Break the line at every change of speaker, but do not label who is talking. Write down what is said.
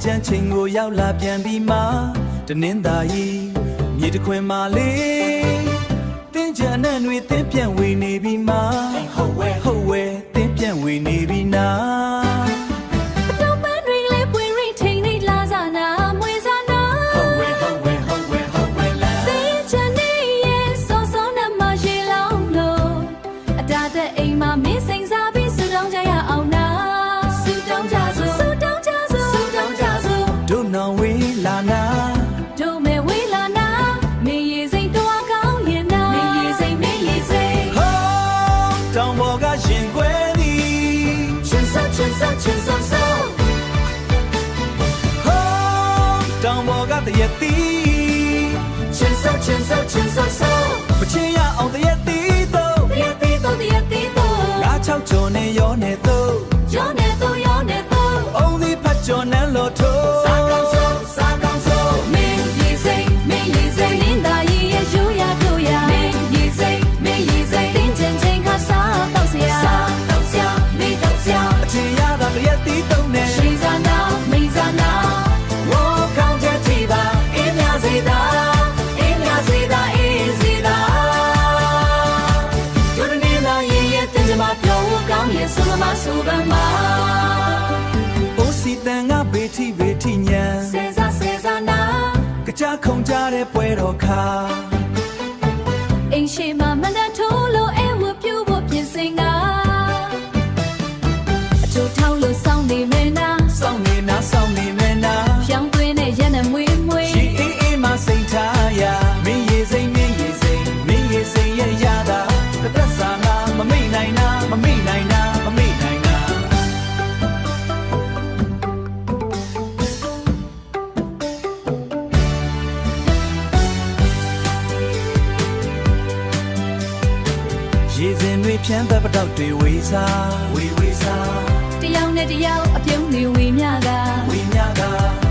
ကြံချိန်ကိုရောက်လာပြန်ပြီးမှတနင်္သာရီမြေတခွင်မာလေးတင်းကြံနဲ့တွေတင်းပြန့်ဝေနေပြီးမှဟုတ်ဝဲတင်းပြန့်ဝေနေပြီးနာ
တော့ပန်းတွေလေးပွင့်ရိထိန်နေလာစားနာမွေစားနာ
ဟုတ်ဝဲလာ
တင်းကြံနေရဲ့စောစောနဲ့မှရေလောင်းလို့အတားတဲ့အိမ်မှာမင်းစိန်စားပြီးဆူတောင်းကြရအောင်နာဆူတောင်းကြစို့
တို့နောင်ဝေးလာနာ
တို့မဲဝေးလာနာမင်းရေစိန်တော့ကောင်းရင်နာမင်းရေစိန်
ဟောတောင်ပေါ်ကရင်ခွဲသည်
ချွန်းဆောဆော
ဟောတောင်ပေါ်ကတရက်သည်
ချွန်းဆော
မချင်ရအောင်တရက်သည်တော့ငါချောက်ကျော်နဲ့ရောနဲ့တော့အုံးသည်ဖတ်ကျော်နဲ့လို့ထိုး
စားကောင်းဆိုမင်းရေစိန်နင်းသာရီရဲ့ရိုးရတို့ရမင်းရေစိန်တင်းချင်ချင်းခါစားတော့စရာမေးတော့စရာ
အချင်ရတာတရက်သည်တော့နဲ့
ရှိစားနာမိစားနာ
ဝေါ်ကောင်းချက်ထိပါ
အေးမြစေတာတို့နေလာရဲ့တင်ကြမှာပြောကောင်းရဲ့ဆိုပန်းမှာ
အိုစီတန်ကဘေတီညံ
စေစားနာ
ကြခုန်ကြတဲ့ပွဲတော်ခါ
အိမ်ရှိမှာမနှထိုးလို့အဲဝပြူဖို့ပြင်ဆင်ကအချိုထောက်လို့စောင်းနေမယ်နာ
စောင်းနေမယ်နာ
ဖြောင်းသွင်းတဲ့ရက်နဲ့မွေ
ရှိအေးမစိတ်ထားရမင်းရေစိမ့်ရဲ့ရတာကသက်စာငါမမိတ်နိုင်နာရေစင်တွေဖြန်းသက်ပတောက်တွေဝေစား
တယောက်နဲ့တယောက်အပြုံးတွေဝေမျှက